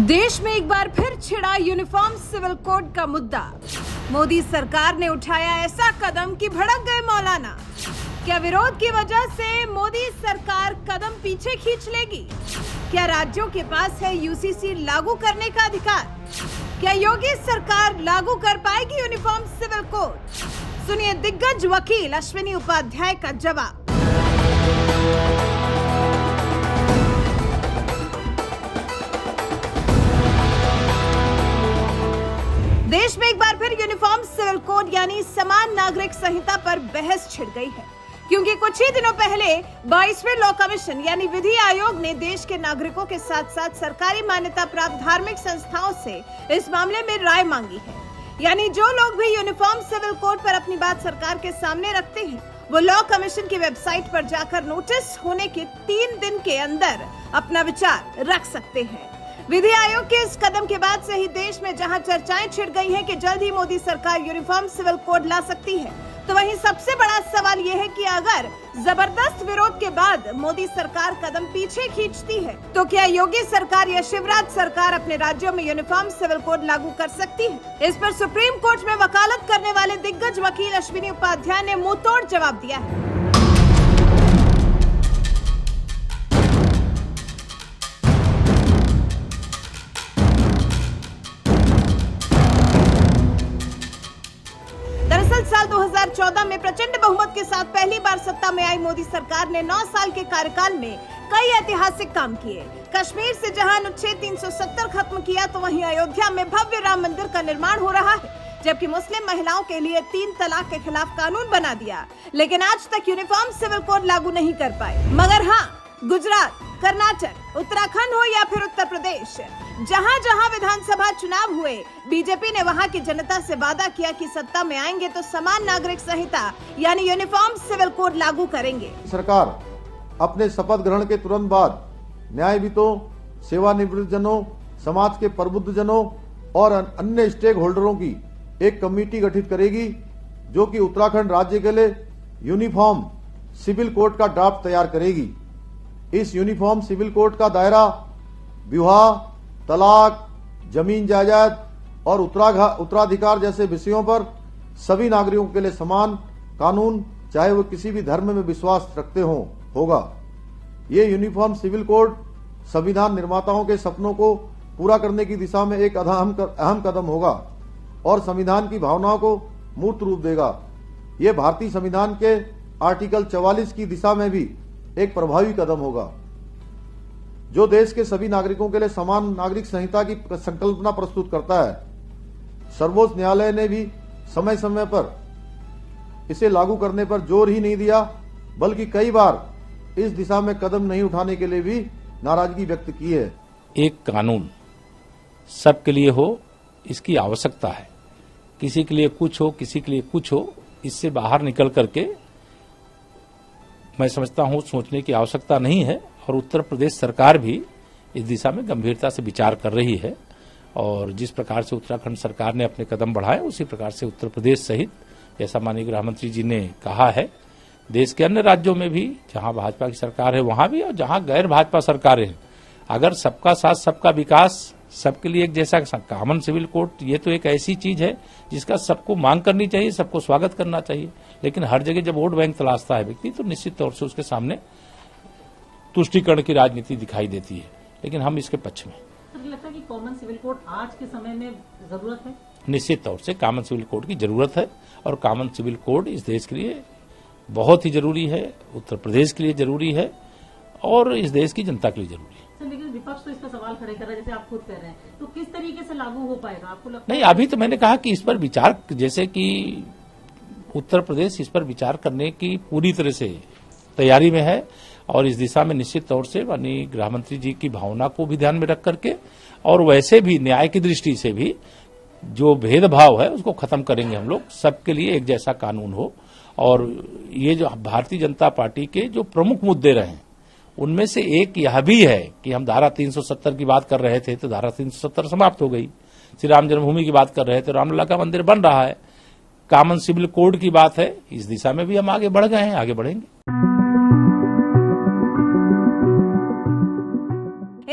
देश में एक बार फिर छिड़ा यूनिफॉर्म सिविल कोड का मुद्दा। मोदी सरकार ने उठाया ऐसा कदम कि भड़क गए मौलाना। क्या विरोध की वजह से मोदी सरकार कदम पीछे खींच लेगी? क्या राज्यों के पास है यूसीसी लागू करने का अधिकार? क्या योगी सरकार लागू कर पाएगी यूनिफॉर्म सिविल कोड? सुनिए दिग्गज वकील अश्विनी उपाध्याय का जवाब। देश में एक बार फिर यूनिफॉर्म सिविल कोड यानी समान नागरिक संहिता पर बहस छिड़ गई है, क्योंकि कुछ ही दिनों पहले 22वें लॉ कमीशन यानी विधि आयोग ने देश के नागरिकों के साथ साथ सरकारी मान्यता प्राप्त धार्मिक संस्थाओं से इस मामले में राय मांगी है। यानी जो लोग भी यूनिफॉर्म सिविल कोड पर अपनी बात सरकार के सामने रखते हैं, वो लॉ कमीशन की वेबसाइट पर जाकर नोटिस होने के 3 दिन के अंदर अपना विचार रख सकते हैं। विधि आयोग के इस कदम के बाद से ही देश में जहां चर्चाएं छिड़ गई हैं कि जल्द ही मोदी सरकार यूनिफॉर्म सिविल कोड ला सकती है, तो वहीं सबसे बड़ा सवाल यह है कि अगर जबरदस्त विरोध के बाद मोदी सरकार कदम पीछे खींचती है, तो क्या योगी सरकार या शिवराज सरकार अपने राज्यों में यूनिफॉर्म सिविल कोड लागू कर सकती है? इस पर सुप्रीम कोर्ट में वकालत करने वाले दिग्गज वकील अश्विनी उपाध्याय ने मुंहतोड़ जवाब दिया है। साल 2014 में प्रचंड बहुमत के साथ पहली बार सत्ता में आई मोदी सरकार ने 9 साल के कार्यकाल में कई ऐतिहासिक काम किए। कश्मीर से जहां अनुच्छेद 370 खत्म किया, तो वहीं अयोध्या में भव्य राम मंदिर का निर्माण हो रहा है, जबकि मुस्लिम महिलाओं के लिए 3 तलाक के खिलाफ कानून बना दिया। लेकिन आज तक यूनिफॉर्म सिविल कोड लागू नहीं कर पाए। मगर हाँ, गुजरात, कर्नाटक, उत्तराखंड हो या फिर उत्तर प्रदेश, जहां जहां विधानसभा चुनाव हुए, बीजेपी ने वहां की जनता से वादा किया कि सत्ता में आएंगे तो समान नागरिक संहिता यानी यूनिफॉर्म सिविल कोड लागू करेंगे। सरकार अपने शपथ ग्रहण के तुरंत बाद न्यायविदों, सेवानिवृत्त जनों, समाज के प्रबुद्ध जनों और अन्य स्टेक होल्डरों की एक कमेटी गठित करेगी, जो कि उत्तराखंड राज्य के लिए यूनिफॉर्म सिविल कोड का ड्राफ्ट तैयार करेगी। इस यूनिफॉर्म सिविल कोड का दायरा विवाह, तलाक, जमीन जायदाद और उत्तराधिकार जैसे विषयों पर सभी नागरिकों के लिए समान कानून, चाहे वो किसी भी धर्म में विश्वास रखते हों, होगा। ये यूनिफॉर्म सिविल कोड संविधान निर्माताओं के सपनों को पूरा करने की दिशा में एक अहम कदम होगा और संविधान की भावनाओं को मूर्त रूप देगा। ये भारतीय संविधान के आर्टिकल 44 की दिशा में भी एक प्रभावी कदम होगा, जो देश के सभी नागरिकों के लिए समान नागरिक संहिता की संकल्पना प्रस्तुत करता है। सर्वोच्च न्यायालय ने भी समय समय पर इसे लागू करने पर जोर ही नहीं दिया, बल्कि कई बार इस दिशा में कदम नहीं उठाने के लिए भी नाराजगी व्यक्त की है। एक कानून सबके लिए हो, इसकी आवश्यकता है। किसी के लिए कुछ हो, किसी के लिए कुछ हो, इससे बाहर निकल करके मैं समझता हूं सोचने की आवश्यकता नहीं है। और उत्तर प्रदेश सरकार भी इस दिशा में गंभीरता से विचार कर रही है और जिस प्रकार से उत्तराखंड सरकार ने अपने कदम बढ़ाए, उसी प्रकार से उत्तर प्रदेश सहित, जैसा माननीय गृह मंत्री जी ने कहा है, देश के अन्य राज्यों में भी जहां भाजपा की सरकार है वहां भी, और जहां गैर भाजपा सरकारें हैं, अगर सबका साथ सबका विकास, सबके लिए एक जैसा कॉमन सिविल कोड, ये तो एक ऐसी चीज है जिसका सबको मांग करनी चाहिए, सबको स्वागत करना चाहिए। लेकिन हर जगह जब वोट बैंक तलाशता है व्यक्ति, तो निश्चित तौर से उसके सामने तुष्टीकरण की राजनीति दिखाई देती है। लेकिन हम इसके पक्ष में। सर, लगता है कि कॉमन सिविल कोड आज के समय में जरूरत है? निश्चित तौर से कॉमन सिविल कोड की जरूरत है और कॉमन सिविल कोड इस देश के लिए बहुत ही जरूरी है, उत्तर प्रदेश के लिए जरूरी है और इस देश की जनता के लिए जरूरी है। सर, लेकिन विपक्ष तो इसका सवाल खड़े कर रहा है, जैसे आप खुद कह रहे हैं, तो किस तरीके से लागू हो पाएगा आपको लगता है? नहीं, अभी तो मैंने कहा कि इस पर विचार, जैसे कि उत्तर प्रदेश इस पर विचार करने की पूरी तरह से तैयारी में है और इस दिशा में निश्चित तौर से माननीय गृह मंत्री जी की भावना को भी ध्यान में रख करके और वैसे भी न्याय की दृष्टि से भी जो भेदभाव है उसको खत्म करेंगे हम लोग, सबके लिए एक जैसा कानून हो। और ये जो भारतीय जनता पार्टी के जो प्रमुख मुद्दे रहे, उनमें से एक यह भी है कि हम धारा 370 की बात कर रहे थे तो धारा 370 समाप्त हो गई। श्री राम जन्मभूमि की बात कर रहे थे, रामलला का मंदिर बन रहा है। कॉमन सिविल कोड की बात है, इस दिशा में भी हम आगे बढ़ गए हैं, आगे बढ़ेंगे।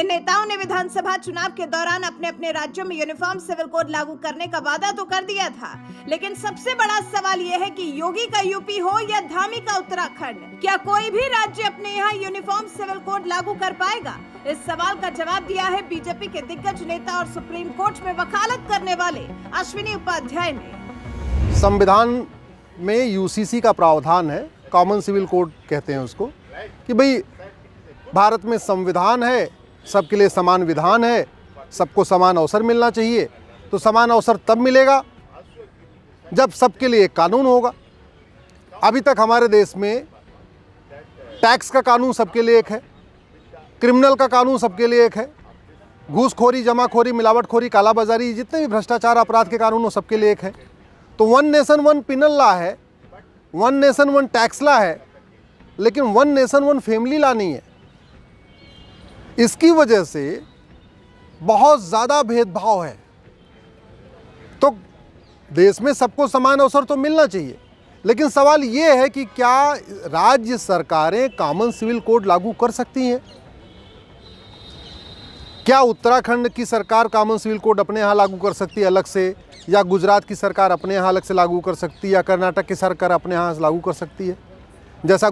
इन नेताओं ने विधानसभा चुनाव के दौरान अपने अपने राज्यों में यूनिफॉर्म सिविल कोड लागू करने का वादा तो कर दिया था, लेकिन सबसे बड़ा सवाल यह है कि योगी का यूपी हो या धामी का उत्तराखंड, क्या कोई भी राज्य अपने यहाँ यूनिफॉर्म सिविल कोड लागू कर पाएगा? इस सवाल का जवाब दिया है बीजेपी के दिग्गज नेता और सुप्रीम कोर्ट में वकालत करने वाले अश्विनी उपाध्याय ने। संविधान में यूसीसी का प्रावधान है, कॉमन सिविल कोड कहते हैं उसको, कि भाई भारत में संविधान है, सबके लिए समान विधान है, सबको समान अवसर मिलना चाहिए। तो समान अवसर तब मिलेगा जब सबके लिए एक कानून होगा। अभी तक हमारे देश में टैक्स का कानून सबके लिए एक है, क्रिमिनल का कानून सबके लिए एक है, घूसखोरी, जमाखोरी, मिलावटखोरी, कालाबाजारी, जितने भी भ्रष्टाचार अपराध के कानून वो सबके लिए एक है। तो one nation one penal law है, one nation one tax law है, लेकिन one nation one family law नहीं है। इसकी वजह से बहुत ज़्यादा भेदभाव है। तो देश में सबको समान अवसर तो मिलना चाहिए, लेकिन सवाल ये है कि क्या राज्य सरकारें कॉमन सिविल कोड लागू कर सकती हैं? क्या उत्तराखंड की सरकार कॉमन सिविल कोड अपने यहाँ लागू कर सकती है अलग से, या गुजरात की सरकार अपने यहाँ अलग से लागू कर सकती है, या कर्नाटक की सरकार अपने यहाँ लागू कर सकती है? जैसा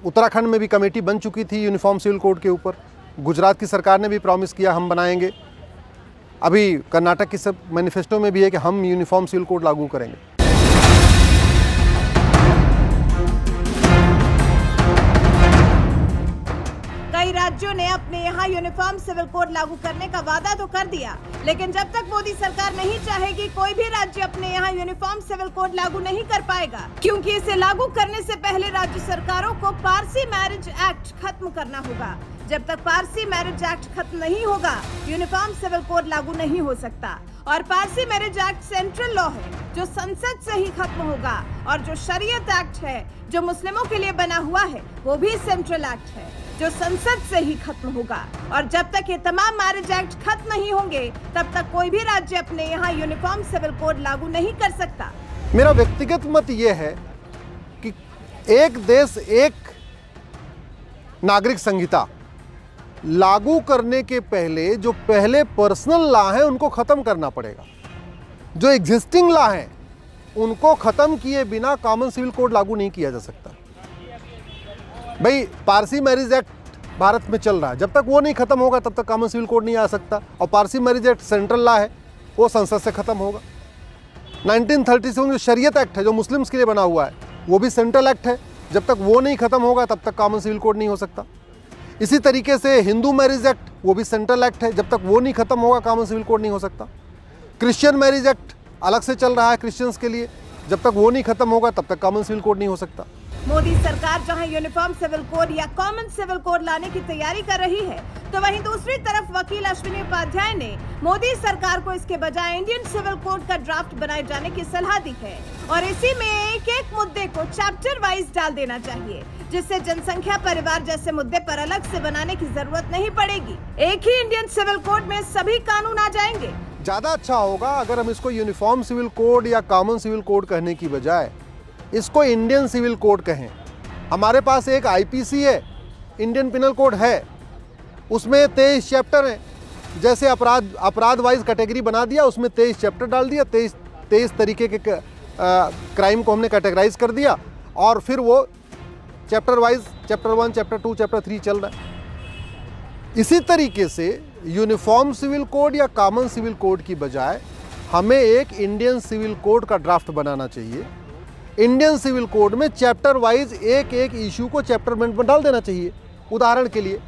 उत्तराखंड में भी कमेटी बन चुकी थी यूनिफॉर्म सिविल कोड के ऊपर, गुजरात की सरकार ने भी प्रॉमिस किया हम बनाएंगे, अभी कर्नाटक की सब मैनिफेस्टो में भी है कि हम यूनिफॉर्म सिविल कोड लागू करेंगे। कई राज्यों ने अपने यहाँ यूनिफॉर्म सिविल कोड लागू करने का वादा तो कर दिया, लेकिन जब तक मोदी सरकार नहीं चाहेगी कोई भी राज्य अपने यहाँ यूनिफॉर्म सिविल कोड लागू नहीं कर पाएगा, क्योंकि इसे लागू करने से पहले राज्य सरकारों को पारसी मैरिज एक्ट खत्म करना होगा। जब तक पारसी मैरिज एक्ट खत्म नहीं होगा, यूनिफॉर्म सिविल कोड लागू नहीं हो सकता। और Parsi marriage act central law है जो संसद से ही खत्म होगा, और जो शरीयत एक्ट है जो मुस्लिमों के लिए बना हुआ है वो भी सेंट्रल एक्ट है जो संसद से ही खत्म होगा। और जब तक ये तमाम मैरिज एक्ट खत्म नहीं होंगे, तब तक कोई भी राज्य अपने यहाँ यूनिफॉर्म सिविल कोड लागू नहीं कर सकता। मेरा व्यक्तिगत मत ये है कि एक देश एक नागरिक संहिता लागू करने के पहले जो पहले पर्सनल लॉ है उनको ख़त्म करना पड़ेगा। जो एग्जिस्टिंग लॉ है उनको ख़त्म किए बिना कॉमन सिविल कोड लागू नहीं किया जा सकता। भाई पारसी मैरिज एक्ट भारत में चल रहा है, जब तक वो नहीं ख़त्म होगा तब तक कॉमन सिविल कोड नहीं आ सकता। और Parsi marriage act central law है, वो संसद से ख़त्म होगा। 1937 जो शरीयत एक्ट है जो मुस्लिम्स के लिए बना हुआ है वो भी सेंट्रल एक्ट है, जब तक वो नहीं ख़त्म होगा तब तक कॉमन सिविल कोड नहीं हो सकता। इसी तरीके से हिंदू मैरिज एक्ट वो भी सेंट्रल एक्ट है, जब तक वो नहीं खत्म होगा कॉमन सिविल कोड नहीं हो सकता। क्रिश्चियन मैरिज एक्ट अलग से चल रहा है क्रिश्चियंस के लिए, जब तक वो नहीं खत्म होगा तब तक कॉमन सिविल कोड नहीं हो सकता। मोदी सरकार जहां यूनिफॉर्म सिविल कोड या कॉमन सिविल कोड लाने की तैयारी कर रही है, तो वहीं दूसरी तरफ वकील अश्विनी उपाध्याय ने मोदी सरकार को इसके बजाय इंडियन सिविल कोड का ड्राफ्ट बनाए जाने की सलाह दी है, और इसी में एक एक मुद्दे को चैप्टर वाइज डाल देना चाहिए, जिससे जनसंख्या, परिवार जैसे मुद्दे पर अलग से बनाने की जरूरत नहीं पड़ेगी। एक ही इंडियन सिविल कोड में सभी कानून आ जाएंगे। ज़्यादा अच्छा होगा अगर हम इसको यूनिफॉर्म सिविल कोड या कॉमन सिविल कोड कहने की बजाय इसको इंडियन सिविल कोड कहें। हमारे पास एक आईपीसी है, इंडियन पिनल कोड है, उसमें 23 चैप्टर हैं। जैसे अपराध वाइज कैटेगरी बना दिया, उसमें 23 चैप्टर डाल दिया, 23 तरीके के क्राइम को हमने कैटेगराइज कर दिया, और फिर वो chapter wise chapter 1, chapter 2, chapter 3 चल रहा है। इसी तरीके से यूनिफॉर्म सिविल कोड या कॉमन सिविल कोड की बजाय हमें एक इंडियन सिविल कोड का ड्राफ्ट बनाना चाहिए। इंडियन सिविल कोड में चैप्टर वाइज एक एक इशू को चैप्टर में डाल देना चाहिए। उदाहरण के लिए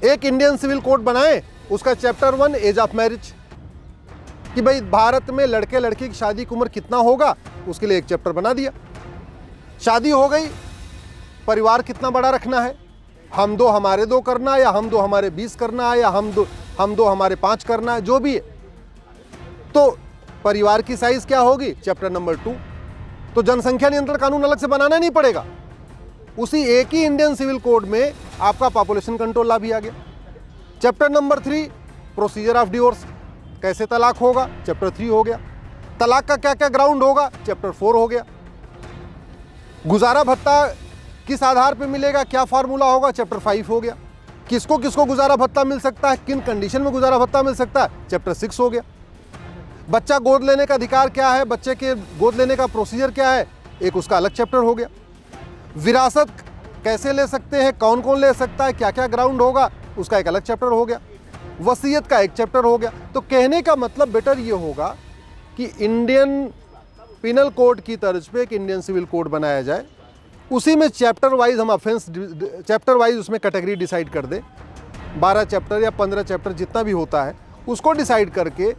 एक इंडियन सिविल कोड बनाएं, उसका चैप्टर 1 एज ऑफ मैरिज, कि भाई भारत में लड़के लड़की की शादी की उम्र कितना होगा, उसके लिए एक चैप्टर बना दिया। शादी हो गई, परिवार कितना बड़ा रखना है, हम 2 हमारे 2 करना है, या हम 2 हमारे 20 करना है, या हम दो हमारे 5 करना है, जो भी है। तो परिवार की साइज क्या होगी, चैप्टर नंबर 2। तो जनसंख्या नियंत्रण कानून अलग से बनाना नहीं पड़ेगा, उसी एक ही इंडियन सिविल कोड में आपका पॉपुलेशन कंट्रोल लॉ भी आ गया। Chapter number 3 procedure of divorce, कैसे तलाक होगा, चैप्टर 3 हो गया। तलाक का क्या क्या ग्राउंड होगा, चैप्टर 4 हो गया। गुजारा भत्ता किस आधार पर मिलेगा, क्या फार्मूला होगा, चैप्टर 5 हो गया। किसको किसको गुजारा भत्ता मिल सकता है, किन कंडीशन में गुजारा भत्ता मिल सकता है, चैप्टर 6 हो गया। बच्चा गोद लेने का अधिकार क्या है, बच्चे के गोद लेने का प्रोसीजर क्या है, एक उसका अलग चैप्टर हो गया। विरासत कैसे ले सकते हैं, कौन कौन ले सकता है, क्या क्या ग्राउंड होगा, उसका एक अलग चैप्टर हो गया। वसीयत का एक चैप्टर हो गया। तो कहने का मतलब बेटर ये होगा कि इंडियन पिनल कोड की तर्ज पे एक इंडियन सिविल कोड बनाया जाए, उसी में चैप्टर वाइज हम ऑफेंस चैप्टर वाइज उसमें कैटेगरी डिसाइड कर दे, 12 चैप्टर या 15 चैप्टर जितना भी होता है उसको डिसाइड करके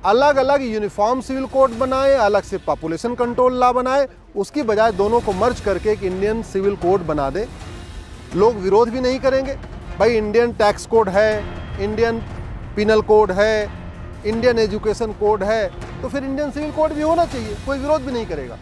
अलग अलग यूनिफॉर्म सिविल कोड बनाए, अलग से पॉपुलेशन कंट्रोल लॉ बनाए, उसकी बजाय दोनों को मर्ज करके एक इंडियन सिविल कोड बना दे। लोग विरोध भी नहीं करेंगे, भाई इंडियन टैक्स कोड है, इंडियन पिनल कोड है, इंडियन एजुकेशन कोड है, तो फिर इंडियन सिविल कोड भी होना चाहिए, कोई विरोध भी नहीं करेगा।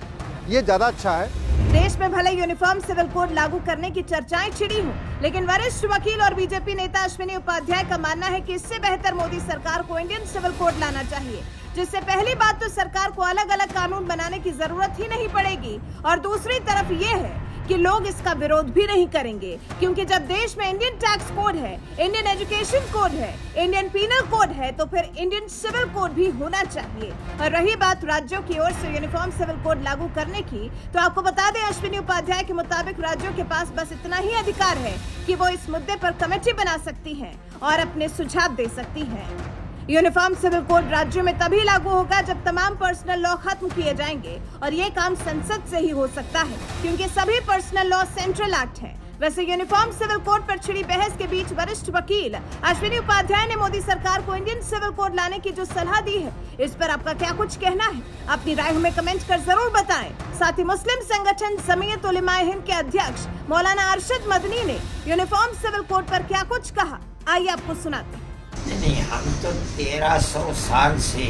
ये ज़्यादा अच्छा है। देश में भले यूनिफॉर्म सिविल कोड लागू करने की चर्चाएं छिड़ी हों, लेकिन वरिष्ठ वकील और बीजेपी नेता अश्विनी उपाध्याय का मानना है कि इससे बेहतर मोदी सरकार को इंडियन सिविल कोड लाना चाहिए, जिससे पहली बात तो सरकार को अलग अलग कानून बनाने की जरूरत ही नहीं पड़ेगी, और दूसरी तरफ ये है कि लोग इसका विरोध भी नहीं करेंगे, क्योंकि जब देश में इंडियन टैक्स कोड है, इंडियन एजुकेशन कोड है, इंडियन पीनल कोड है, तो फिर इंडियन सिविल कोड भी होना चाहिए। और रही बात राज्यों की ओर से यूनिफॉर्म सिविल कोड लागू करने की, तो आपको बता दें अश्विनी उपाध्याय के मुताबिक राज्यों के पास बस इतना ही अधिकार है कि वो इस मुद्दे पर कमेटी बना सकती हैं और अपने सुझाव दे सकती हैं। यूनिफॉर्म सिविल कोड राज्यों में तभी लागू होगा जब तमाम पर्सनल लॉ खत्म किए जाएंगे, और ये काम संसद से ही हो सकता है, क्योंकि सभी पर्सनल लॉ सेंट्रल एक्ट है। वैसे यूनिफॉर्म सिविल कोड पर छिड़ी बहस के बीच वरिष्ठ वकील अश्विनी उपाध्याय ने मोदी सरकार को इंडियन सिविल कोड लाने की जो सलाह दी है, इस पर आपका क्या कुछ कहना है? अपनी राय हमें कमेंट कर जरूर बताएं। साथ ही मुस्लिम संगठन जमीयत उलेमाए हिंद के अध्यक्ष मौलाना अरशद मदनी ने यूनिफॉर्म सिविल कोड पर क्या कुछ कहा, आइए आपको सुनाते हैं। नहीं, हम तो 1300 साल से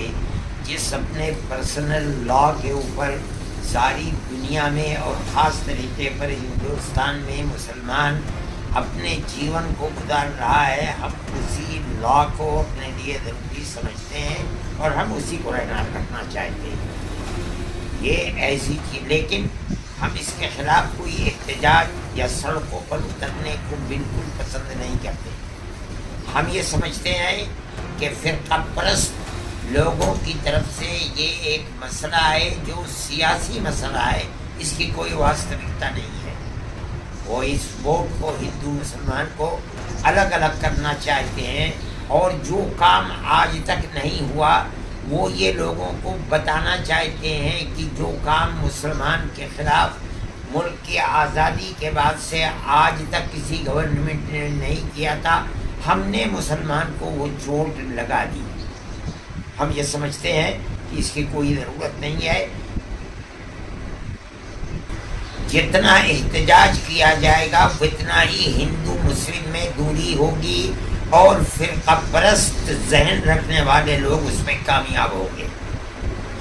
जिस अपने पर्सनल लॉ के ऊपर सारी दुनिया में और ख़ास तरीके पर हिंदुस्तान में मुसलमान अपने जीवन को गुजार रहा है, हम उसी लॉ को अपने लिए ज़रूरी समझते हैं और हम उसी को रखना चाहते हैं। ये ऐसी चीज़, लेकिन हम इसके खिलाफ कोई एहतजाज या सड़कों पर उतरने को बिल्कुल पसंद नहीं करते। हम ये समझते हैं कि फिरका परस्त लोगों की तरफ से ये एक मसला है जो सियासी मसला है, इसकी कोई वास्तविकता नहीं है। वो इस वोट को हिंदू मुसलमान को अलग अलग करना चाहते हैं, और जो काम आज तक नहीं हुआ वो ये लोगों को बताना चाहते हैं कि जो काम मुसलमान के खिलाफ मुल्क की आज़ादी के बाद से आज तक किसी गवर्नमेंट ने नहीं किया था, हमने मुसलमान को वो चोट लगा दी। हम ये समझते हैं कि इसकी कोई ज़रूरत नहीं है। जितना एहतजाज किया जाएगा उतना ही हिंदू मुस्लिम में दूरी होगी और फिरका परस्त जहन रखने वाले लोग उसमें कामयाब होंगे।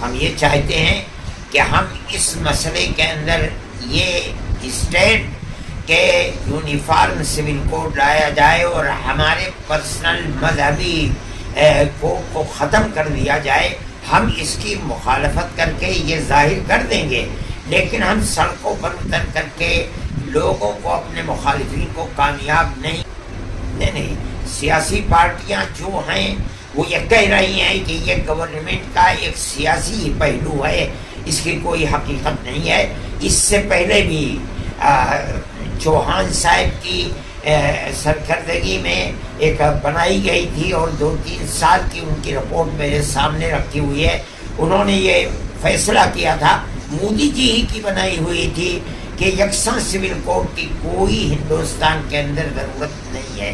हम ये चाहते हैं कि हम इस मसले के अंदर ये स्टेट के यूनिफॉर्म सिविल कोड लाया जाए और हमारे पर्सनल मजहबी कोड को ख़त्म कर दिया जाए। हम इसकी मुखालफत करके ये जाहिर कर देंगे, लेकिन हम सड़कों पर उतर करके लोगों को, अपने मुखालिफिन को कामयाब नहीं। सियासी पार्टियां जो हैं वो ये कह रही हैं कि ये गवर्नमेंट का एक सियासी पहलू है, इसकी कोई हकीकत नहीं है। इससे पहले भी चौहान साहब की सरकर्दगी में एक बनाई गई थी और 2-3 साल की उनकी रिपोर्ट मेरे सामने रखी हुई है। उन्होंने ये फैसला किया था, मोदी जी ही की बनाई हुई थी, कि यकसा सिविल कोड की कोई हिंदुस्तान के अंदर ज़रूरत नहीं है।